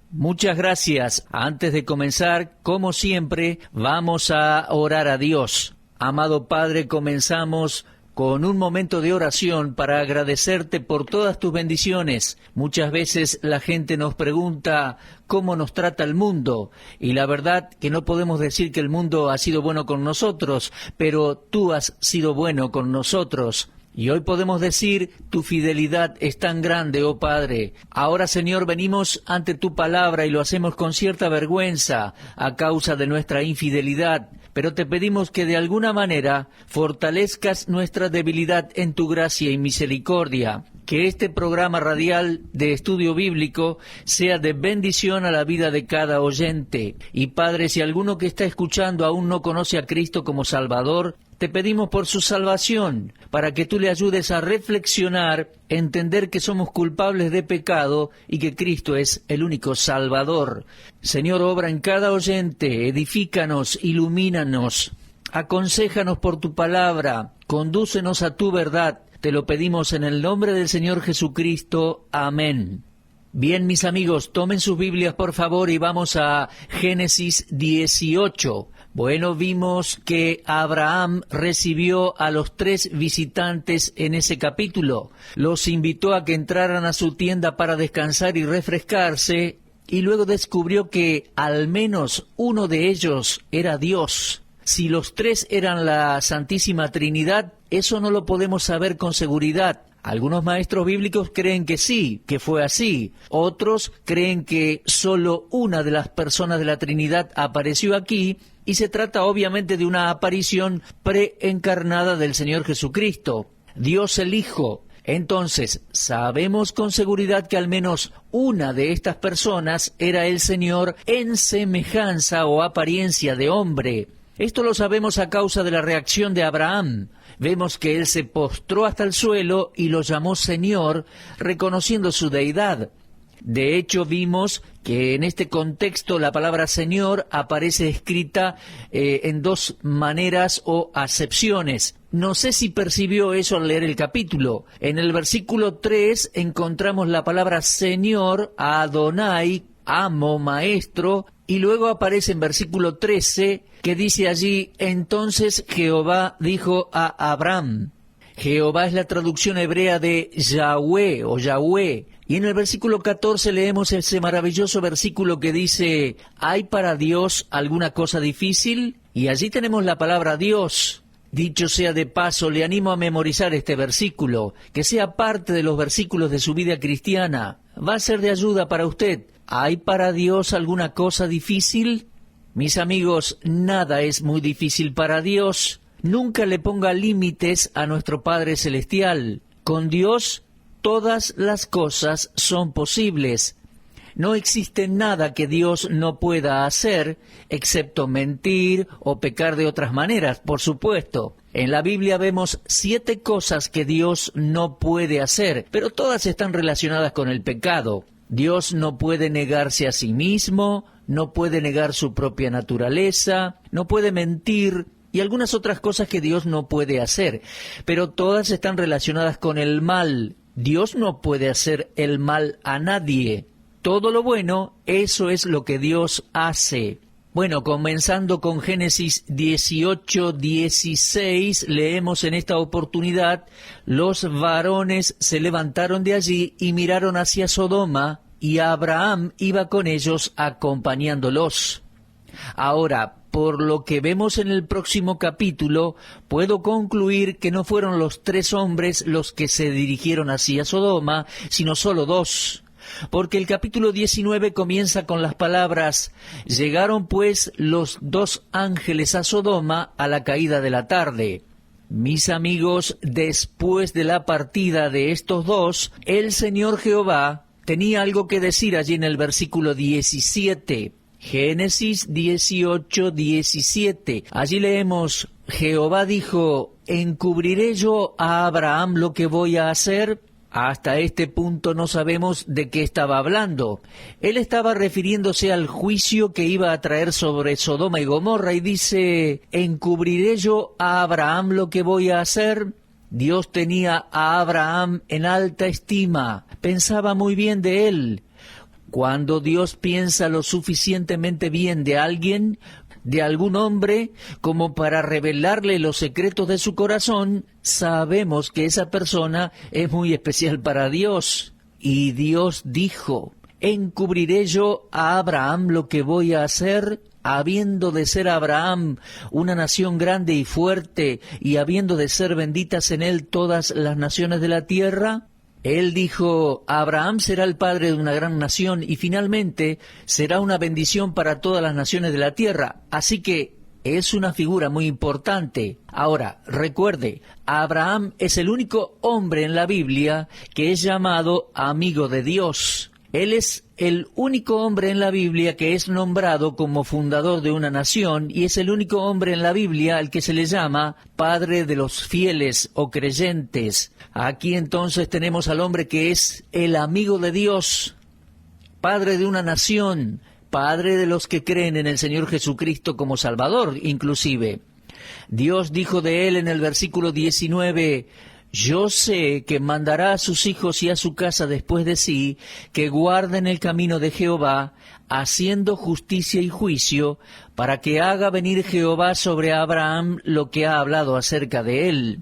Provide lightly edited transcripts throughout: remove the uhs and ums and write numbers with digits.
Muchas gracias. Antes de comenzar, como siempre, vamos a orar a Dios. Amado Padre, comenzamos con un momento de oración para agradecerte por todas tus bendiciones. Muchas veces la gente nos pregunta cómo nos trata el mundo, y la verdad que no podemos decir que el mundo ha sido bueno con nosotros, pero tú has sido bueno con nosotros. Y hoy podemos decir, tu fidelidad es tan grande, oh Padre. Ahora, Señor, venimos ante tu palabra y lo hacemos con cierta vergüenza a causa de nuestra infidelidad, pero te pedimos que de alguna manera fortalezcas nuestra debilidad en tu gracia y misericordia. Que este programa radial de estudio bíblico sea de bendición a la vida de cada oyente. Y Padre, si alguno que está escuchando aún no conoce a Cristo como Salvador, te pedimos por su salvación, para que tú le ayudes a reflexionar, entender que somos culpables de pecado y que Cristo es el único Salvador. Señor, obra en cada oyente, edifícanos, ilumínanos, aconséjanos por tu palabra, condúcenos a tu verdad. Te lo pedimos en el nombre del Señor Jesucristo. Amén. Bien, mis amigos, tomen sus Biblias, por favor, y vamos a Génesis 18. Bueno, vimos que Abraham recibió a los 3 visitantes en ese capítulo. Los invitó a que entraran a su tienda para descansar y refrescarse, y luego descubrió que al menos uno de ellos era Dios. Si los 3 eran la Santísima Trinidad, eso no lo podemos saber con seguridad. Algunos maestros bíblicos creen que sí, que fue así. Otros creen que solo una de las personas de la Trinidad apareció aquí, y se trata obviamente de una aparición preencarnada del Señor Jesucristo, Dios el Hijo. Entonces, sabemos con seguridad que al menos una de estas personas era el Señor en semejanza o apariencia de hombre. Esto lo sabemos a causa de la reacción de Abraham. Vemos que él se postró hasta el suelo y lo llamó Señor, reconociendo su deidad. De hecho, vimos que en este contexto la palabra Señor aparece escrita en 2 maneras o acepciones. No sé si percibió eso al leer el capítulo. En el versículo 3 encontramos la palabra Señor, Adonai, amo, maestro, y luego aparece en versículo 13 que dice allí, entonces Jehová dijo a Abraham. Jehová es la traducción hebrea de Yahweh o Yahweh. Y en el versículo 14 leemos ese maravilloso versículo que dice, ¿hay para Dios alguna cosa difícil? Y allí tenemos la palabra Dios. Dicho sea de paso, le animo a memorizar este versículo, que sea parte de los versículos de su vida cristiana. Va a ser de ayuda para usted. ¿Hay para Dios alguna cosa difícil? Mis amigos, nada es muy difícil para Dios. Nunca le ponga límites a nuestro Padre Celestial. Con Dios, todas las cosas son posibles. No existe nada que Dios no pueda hacer, excepto mentir o pecar de otras maneras, por supuesto. En la Biblia vemos 7 cosas que Dios no puede hacer, pero todas están relacionadas con el pecado. Dios no puede negarse a sí mismo, no puede negar su propia naturaleza, no puede mentir, y algunas otras cosas que Dios no puede hacer, pero todas están relacionadas con el mal. Dios no puede hacer el mal a nadie. Todo lo bueno, eso es lo que Dios hace. Bueno, comenzando con Génesis 18:16, leemos en esta oportunidad, los varones se levantaron de allí y miraron hacia Sodoma, y Abraham iba con ellos acompañándolos. Ahora, por lo que vemos en el próximo capítulo, puedo concluir que no fueron los 3 hombres los que se dirigieron hacia Sodoma, sino solo 2. Porque el capítulo 19 comienza con las palabras, llegaron pues los 2 ángeles a Sodoma a la caída de la tarde. Mis amigos, después de la partida de estos 2, el Señor Jehová tenía algo que decir allí en el versículo 17. Génesis 18:17. Allí leemos, Jehová dijo, ¿encubriré yo a Abraham lo que voy a hacer? Hasta este punto no sabemos de qué estaba hablando. Él estaba refiriéndose al juicio que iba a traer sobre Sodoma y Gomorra y dice, ¿encubriré yo a Abraham lo que voy a hacer? Dios tenía a Abraham en alta estima, pensaba muy bien de él. Cuando Dios piensa lo suficientemente bien de alguien, de algún hombre, como para revelarle los secretos de su corazón, sabemos que esa persona es muy especial para Dios. Y Dios dijo: ¿encubriré yo a Abraham lo que voy a hacer? Habiendo de ser Abraham una nación grande y fuerte, y habiendo de ser benditas en él todas las naciones de la tierra. Él dijo: Abraham será el padre de una gran nación, y finalmente será una bendición para todas las naciones de la tierra. Así que es una figura muy importante. Ahora, recuerde, Abraham es el único hombre en la Biblia que es llamado amigo de Dios. Él es el único hombre en la Biblia que es nombrado como fundador de una nación, y es el único hombre en la Biblia al que se le llama padre de los fieles o creyentes. Aquí entonces tenemos al hombre que es el amigo de Dios, padre de una nación, padre de los que creen en el Señor Jesucristo como Salvador, inclusive. Dios dijo de él en el versículo 19: yo sé que mandará a sus hijos y a su casa después de sí, que guarden el camino de Jehová, haciendo justicia y juicio, para que haga venir Jehová sobre Abraham lo que ha hablado acerca de él.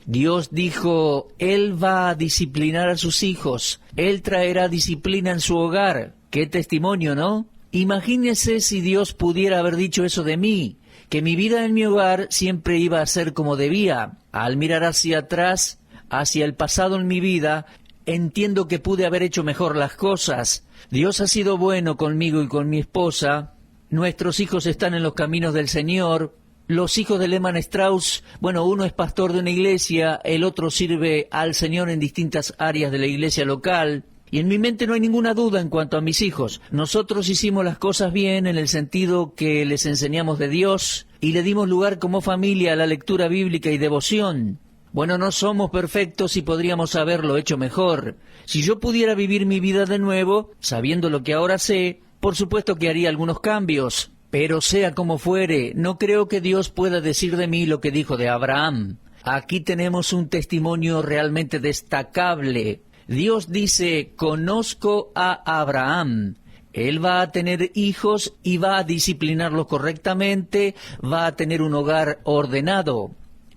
Dios dijo: él va a disciplinar a sus hijos, él traerá disciplina en su hogar. ¡Qué testimonio!, ¿no? Imagínese si Dios pudiera haber dicho eso de mí, que mi vida en mi hogar siempre iba a ser como debía. Al mirar hacia atrás, hacia el pasado en mi vida, entiendo que pude haber hecho mejor las cosas. Dios ha sido bueno conmigo y con mi esposa. Nuestros hijos están en los caminos del Señor. Los hijos de Lehman Strauss, bueno, uno es pastor de una iglesia, el otro sirve al Señor en distintas áreas de la iglesia local. Y en mi mente no hay ninguna duda en cuanto a mis hijos. Nosotros hicimos las cosas bien en el sentido que les enseñamos de Dios y le dimos lugar como familia a la lectura bíblica y devoción. Bueno, no somos perfectos y podríamos haberlo hecho mejor. Si yo pudiera vivir mi vida de nuevo, sabiendo lo que ahora sé, por supuesto que haría algunos cambios. Pero sea como fuere, no creo que Dios pueda decir de mí lo que dijo de Abraham. Aquí tenemos un testimonio realmente destacable. Dios dice: conozco a Abraham. Él va a tener hijos y va a disciplinarlos correctamente, va a tener un hogar ordenado.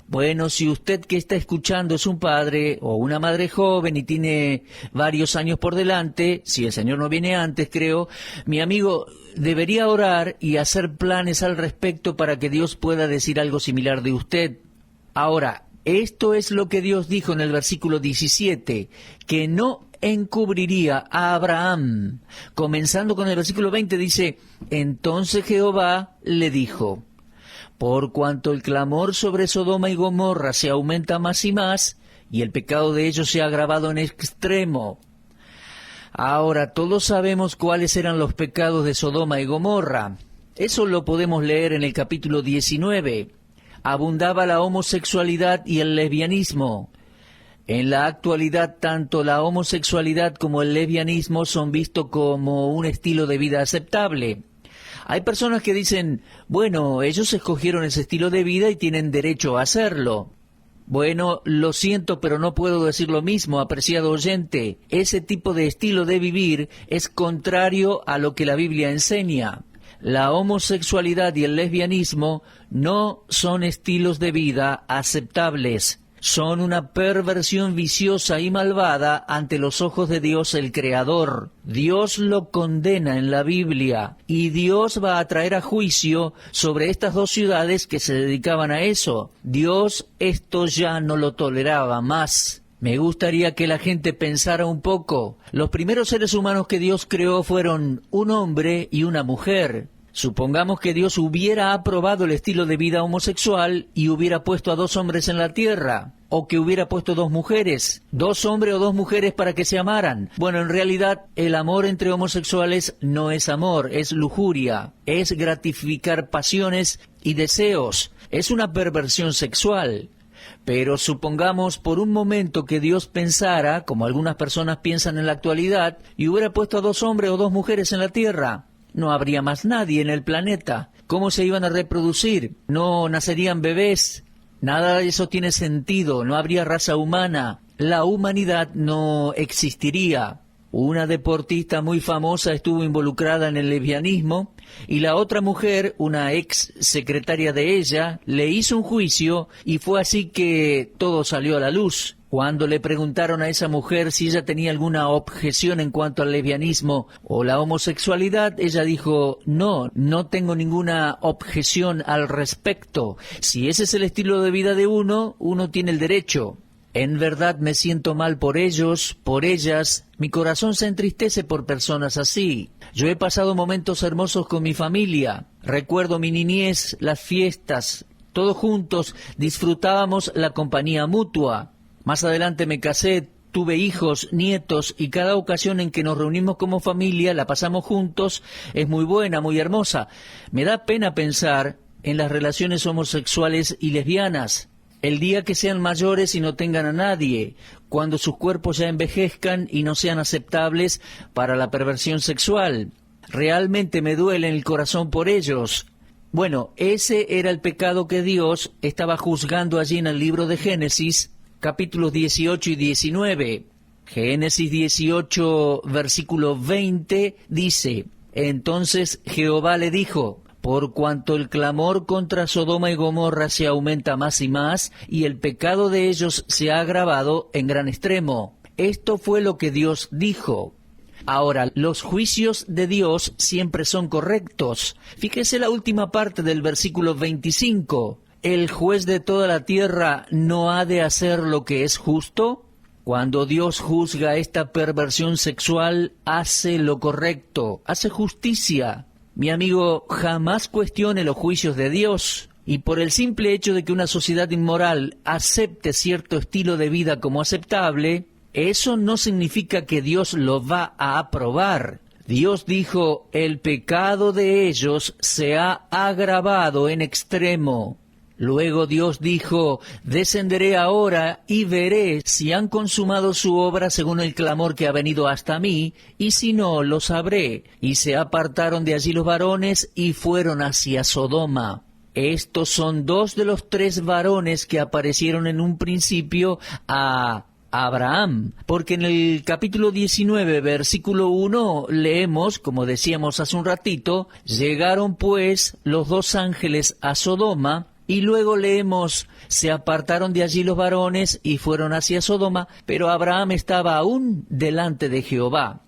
Bueno, si usted que está escuchando es un padre o una madre joven y tiene varios años por delante, si el Señor no viene antes, creo, mi amigo debería orar y hacer planes al respecto para que Dios pueda decir algo similar de usted. Ahora, esto es lo que Dios dijo en el versículo 17, que no encubriría a Abraham. Comenzando con el versículo 20 dice: entonces Jehová le dijo: por cuanto el clamor sobre Sodoma y Gomorra se aumenta más y más, y el pecado de ellos se ha agravado en extremo. Ahora, todos sabemos cuáles eran los pecados de Sodoma y Gomorra. Eso lo podemos leer en el capítulo 19. Abundaba la homosexualidad y el lesbianismo. En la actualidad, tanto la homosexualidad como el lesbianismo son vistos como un estilo de vida aceptable. Hay personas que dicen: bueno, ellos escogieron ese estilo de vida y tienen derecho a hacerlo. Bueno, lo siento, pero no puedo decir lo mismo, apreciado oyente. Ese tipo de estilo de vivir es contrario a lo que la Biblia enseña. La homosexualidad y el lesbianismo no son estilos de vida aceptables. Son una perversión viciosa y malvada ante los ojos de Dios el Creador. Dios lo condena en la Biblia y Dios va a traer a juicio sobre estas dos ciudades que se dedicaban a eso. Dios esto ya no lo toleraba más. Me gustaría que la gente pensara un poco. Los primeros seres humanos que Dios creó fueron un hombre y una mujer. Supongamos que Dios hubiera aprobado el estilo de vida homosexual y hubiera puesto a dos hombres en la tierra, o que hubiera puesto dos mujeres, dos hombres o dos mujeres para que se amaran. Bueno, en realidad el amor entre homosexuales no es amor, es lujuria, es gratificar pasiones y deseos, es una perversión sexual. Pero supongamos por un momento que Dios pensara, como algunas personas piensan en la actualidad, y hubiera puesto a dos hombres o dos mujeres en la tierra. No habría más nadie en el planeta. ¿Cómo se iban a reproducir? No nacerían bebés. Nada de eso tiene sentido. No habría raza humana. La humanidad no existiría. Una deportista muy famosa estuvo involucrada en el lesbianismo y la otra mujer, una ex secretaria de ella, le hizo un juicio y fue así que todo salió a la luz. Cuando le preguntaron a esa mujer si ella tenía alguna objeción en cuanto al lesbianismo o la homosexualidad, ella dijo, no tengo ninguna objeción al respecto. Si ese es el estilo de vida de uno, uno tiene el derecho. En verdad me siento mal por ellos, por ellas. Mi corazón se entristece por personas así. Yo he pasado momentos hermosos con mi familia. Recuerdo mi niñez, las fiestas. Todos juntos disfrutábamos la compañía mutua. Más adelante me casé, tuve hijos, nietos, y cada ocasión en que nos reunimos como familia, la pasamos juntos, es muy buena, muy hermosa. Me da pena pensar en las relaciones homosexuales y lesbianas. El día que sean mayores y no tengan a nadie, cuando sus cuerpos ya envejezcan y no sean aceptables para la perversión sexual. Realmente me duele en el corazón por ellos. Bueno, ese era el pecado que Dios estaba juzgando allí en el libro de Génesis, capítulos 18 y 19. Génesis 18, versículo 20, dice, entonces Jehová le dijo, por cuanto el clamor contra Sodoma y Gomorra se aumenta más y más, y el pecado de ellos se ha agravado en gran extremo. Esto fue lo que Dios dijo. Ahora, los juicios de Dios siempre son correctos. Fíjese la última parte del versículo 25. ¿El juez de toda la tierra no ha de hacer lo que es justo? Cuando Dios juzga esta perversión sexual, hace lo correcto, hace justicia. Mi amigo, jamás cuestione los juicios de Dios, y por el simple hecho de que una sociedad inmoral acepte cierto estilo de vida como aceptable, eso no significa que Dios lo va a aprobar. Dios dijo, el pecado de ellos se ha agravado en extremo. Luego Dios dijo, descenderé ahora y veré si han consumado su obra según el clamor que ha venido hasta mí, y si no, lo sabré. Y se apartaron de allí los varones y fueron hacia Sodoma. Estos son dos de los tres varones que aparecieron en un principio a Abraham, porque en el capítulo 19, versículo 1, leemos, como decíamos hace un ratito, llegaron pues los dos ángeles a Sodoma, y luego leemos, se apartaron de allí los varones y fueron hacia Sodoma, pero Abraham estaba aún delante de Jehová.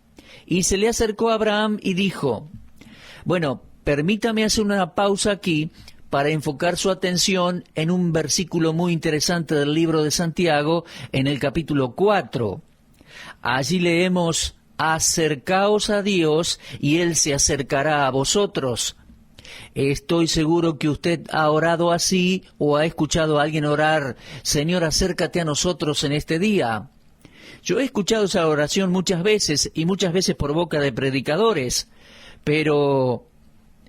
Y se le acercó a Abraham y dijo, bueno, permítame hacer una pausa aquí para enfocar su atención en un versículo muy interesante del libro de Santiago, en el capítulo 4. Allí leemos, acercaos a Dios y Él se acercará a vosotros. Estoy seguro que usted ha orado así o ha escuchado a alguien orar, Señor, acércate a nosotros en este día. Yo he escuchado esa oración muchas veces y muchas veces por boca de predicadores, pero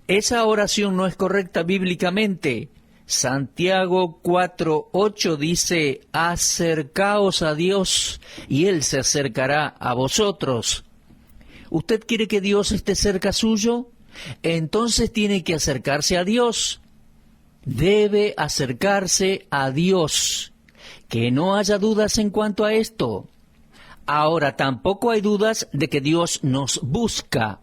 esa oración no es correcta bíblicamente. Santiago 4:8 dice, acercaos a Dios y Él se acercará a vosotros. ¿Usted quiere que Dios esté cerca suyo? Entonces tiene que acercarse a Dios. Debe acercarse a Dios. Que no haya dudas en cuanto a esto. Ahora, tampoco hay dudas de que Dios nos busca.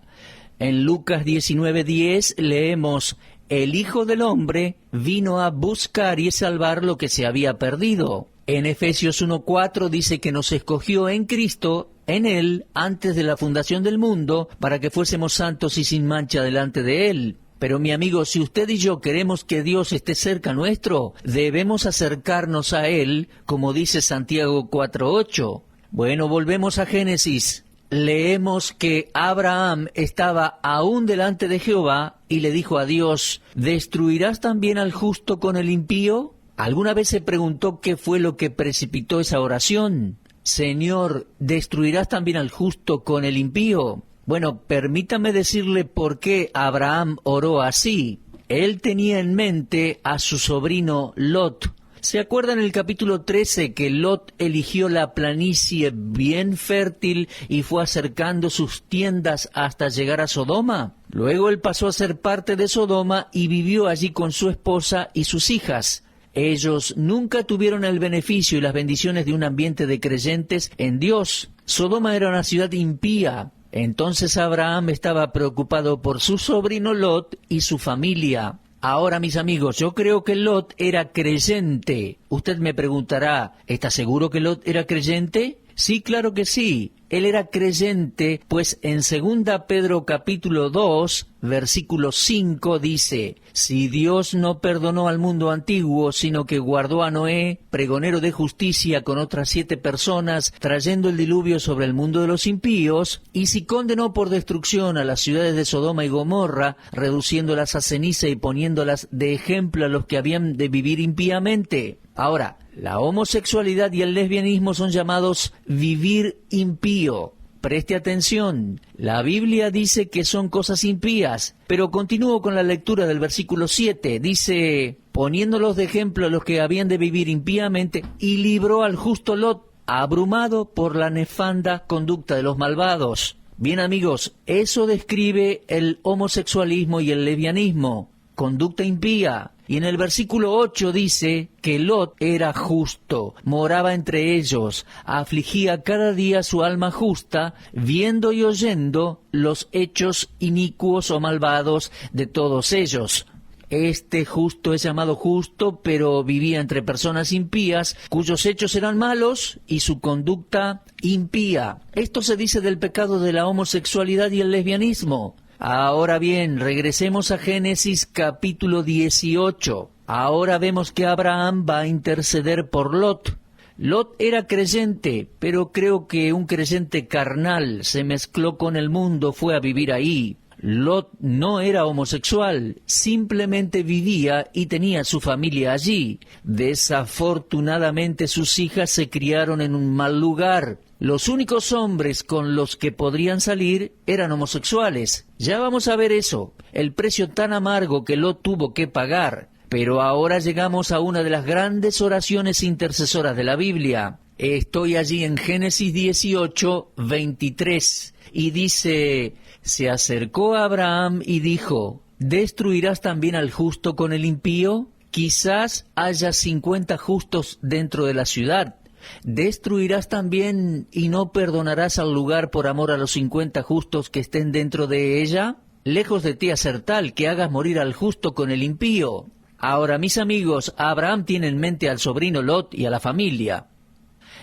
En Lucas 19:10 leemos, el Hijo del Hombre vino a buscar y salvar lo que se había perdido. En Efesios 1:4 dice que nos escogió en Cristo, en Él, antes de la fundación del mundo, para que fuésemos santos y sin mancha delante de Él. Pero mi amigo, si usted y yo queremos que Dios esté cerca nuestro, debemos acercarnos a Él, como dice Santiago 4:8. Bueno, volvemos a Génesis. Leemos que Abraham estaba aún delante de Jehová y le dijo a Dios, ¿destruirás también al justo con el impío? ¿Alguna vez se preguntó qué fue lo que precipitó esa oración? Señor, ¿destruirás también al justo con el impío? Bueno, permítame decirle por qué Abraham oró así. Él tenía en mente a su sobrino Lot. ¿Se acuerdan en el capítulo 13 que Lot eligió la planicie bien fértil y fue acercando sus tiendas hasta llegar a Sodoma? Luego él pasó a ser parte de Sodoma y vivió allí con su esposa y sus hijas. Ellos nunca tuvieron el beneficio y las bendiciones de un ambiente de creyentes en Dios. Sodoma era una ciudad impía. Entonces Abraham estaba preocupado por su sobrino Lot y su familia. Ahora, mis amigos, yo creo que Lot era creyente. Usted me preguntará, ¿está seguro que Lot era creyente? Sí, claro que sí. Él era creyente, pues en 2 Pedro capítulo 2, versículo 5 dice: si Dios no perdonó al mundo antiguo, sino que guardó a Noé, pregonero de justicia, con otras 7 personas, trayendo el diluvio sobre el mundo de los impíos, y si condenó por destrucción a las ciudades de Sodoma y Gomorra, reduciéndolas a ceniza y poniéndolas de ejemplo a los que habían de vivir impíamente. Ahora, la homosexualidad y el lesbianismo son llamados vivir impío. Preste atención, la Biblia dice que son cosas impías, pero continúo con la lectura del versículo 7. Dice: poniéndolos de ejemplo a los que habían de vivir impíamente, y libró al justo Lot, abrumado por la nefanda conducta de los malvados. Bien, amigos, eso describe el homosexualismo y el lesbianismo, conducta impía. Y en el versículo 8 dice que Lot era justo, moraba entre ellos, afligía cada día su alma justa, viendo y oyendo los hechos inicuos o malvados de todos ellos. Este justo es llamado justo, pero vivía entre personas impías, cuyos hechos eran malos y su conducta impía. Esto se dice del pecado de la homosexualidad y el lesbianismo. Ahora bien, regresemos a Génesis capítulo 18. Ahora vemos que Abraham va a interceder por Lot. Lot era creyente, pero creo que un creyente carnal se mezcló con el mundo, fue a vivir ahí. Lot no era homosexual, simplemente vivía y tenía su familia allí. Desafortunadamente sus hijas se criaron en un mal lugar. Los únicos hombres con los que podrían salir eran homosexuales. Ya vamos a ver eso, el precio tan amargo que Lot tuvo que pagar. Pero ahora llegamos a una de las grandes oraciones intercesoras de la Biblia. Estoy allí en Génesis 18, 23, y dice: se acercó a Abraham y dijo: ¿destruirás también al justo con el impío? Quizás haya 50 justos dentro de la ciudad. ¿Destruirás también y no perdonarás al lugar por amor a los 50 justos que estén dentro de ella? Lejos de ti hacer tal que hagas morir al justo con el impío. Ahora, mis amigos, Abraham tiene en mente al sobrino Lot y a la familia.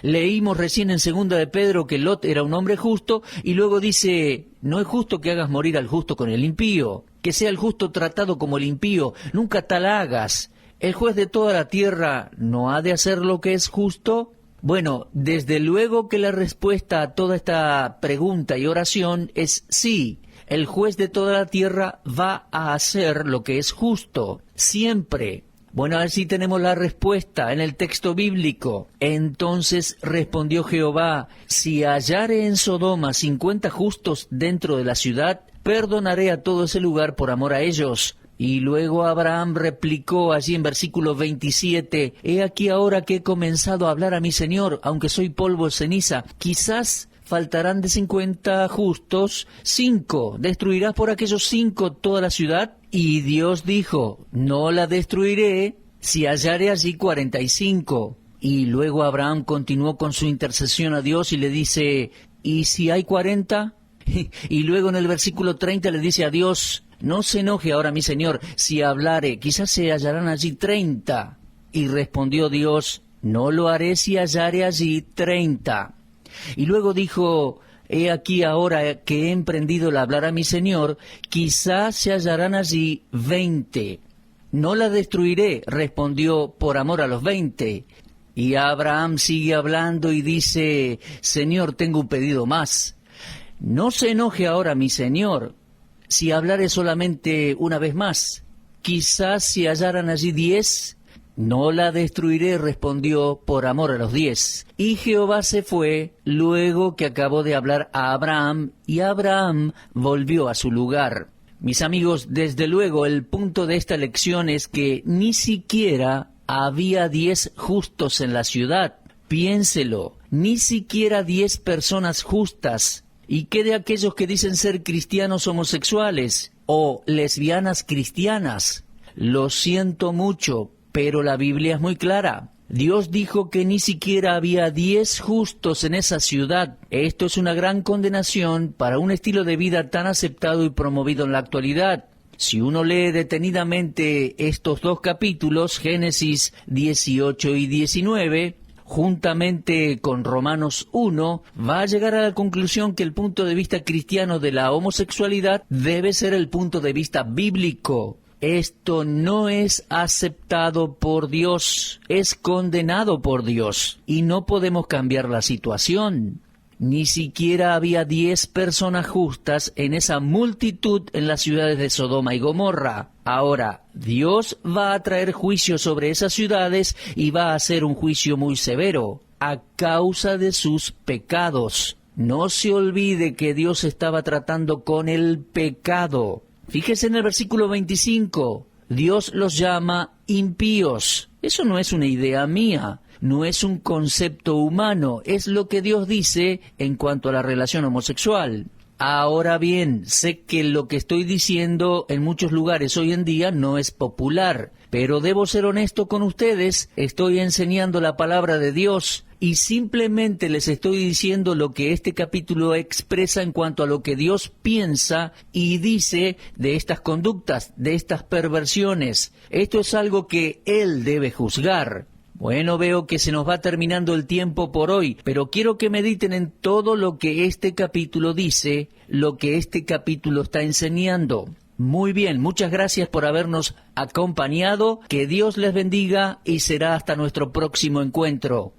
Leímos recién en 2 de Pedro que Lot era un hombre justo, y luego dice: no es justo que hagas morir al justo con el impío, que sea el justo tratado como el impío, nunca tal hagas. ¿El juez de toda la tierra no ha de hacer lo que es justo? Bueno, desde luego que la respuesta a toda esta pregunta y oración es sí. El juez de toda la tierra va a hacer lo que es justo, siempre. Bueno, así tenemos la respuesta en el texto bíblico. Entonces respondió Jehová: si hallare en Sodoma 50 justos dentro de la ciudad, perdonaré a todo ese lugar por amor a ellos. Y luego Abraham replicó allí en versículo 27, he aquí ahora que he comenzado a hablar a mi Señor, aunque soy polvo de ceniza, quizás faltarán de 50 justos 5. ¿Destruirás por aquellos 5 toda la ciudad? Y Dios dijo: no la destruiré si hallare allí 45. Y luego Abraham continuó con su intercesión a Dios y le dice: ¿y si hay 40? Y luego en el versículo 30 le dice a Dios: no se enoje ahora mi Señor, si hablare, quizás se hallarán allí 30. Y respondió Dios: no lo haré si hallare allí 30. Y luego dijo: he aquí ahora que he emprendido el hablar a mi Señor, quizás se hallarán allí 20. No la destruiré, respondió, por amor a los 20. Y Abraham sigue hablando y dice: Señor, tengo un pedido más. No se enoje ahora mi Señor, si hablaré solamente una vez más. Quizás se hallaran allí 10. No la destruiré, respondió, por amor a los 10. Y Jehová se fue, luego que acabó de hablar a Abraham, y Abraham volvió a su lugar. Mis amigos, desde luego el punto de esta lección es que ni siquiera había 10 justos en la ciudad. Piénselo, ni siquiera 10 personas justas. ¿Y qué de aquellos que dicen ser cristianos homosexuales o lesbianas cristianas? Lo siento mucho, pero la Biblia es muy clara. Dios dijo que ni siquiera había 10 justos en esa ciudad. Esto es una gran condenación para un estilo de vida tan aceptado y promovido en la actualidad. Si uno lee detenidamente estos dos capítulos, Génesis 18 y 19, juntamente con Romanos 1, va a llegar a la conclusión que el punto de vista cristiano de la homosexualidad debe ser el punto de vista bíblico. Esto no es aceptado por Dios, es condenado por Dios, y no podemos cambiar la situación. Ni siquiera había 10 personas justas en esa multitud en las ciudades de Sodoma y Gomorra. Ahora, Dios va a traer juicio sobre esas ciudades y va a hacer un juicio muy severo, a causa de sus pecados. No se olvide que Dios estaba tratando con el pecado. Fíjese en el versículo 25, Dios los llama impíos. Eso no es una idea mía, no es un concepto humano, es lo que Dios dice en cuanto a la relación homosexual. Ahora bien, sé que lo que estoy diciendo en muchos lugares hoy en día no es popular, pero debo ser honesto con ustedes, estoy enseñando la palabra de Dios y simplemente les estoy diciendo lo que este capítulo expresa en cuanto a lo que Dios piensa y dice de estas conductas, de estas perversiones. Esto es algo que Él debe juzgar. Bueno, veo que se nos va terminando el tiempo por hoy, pero quiero que mediten en todo lo que este capítulo dice, lo que este capítulo está enseñando. Muy bien, muchas gracias por habernos acompañado, que Dios les bendiga y será hasta nuestro próximo encuentro.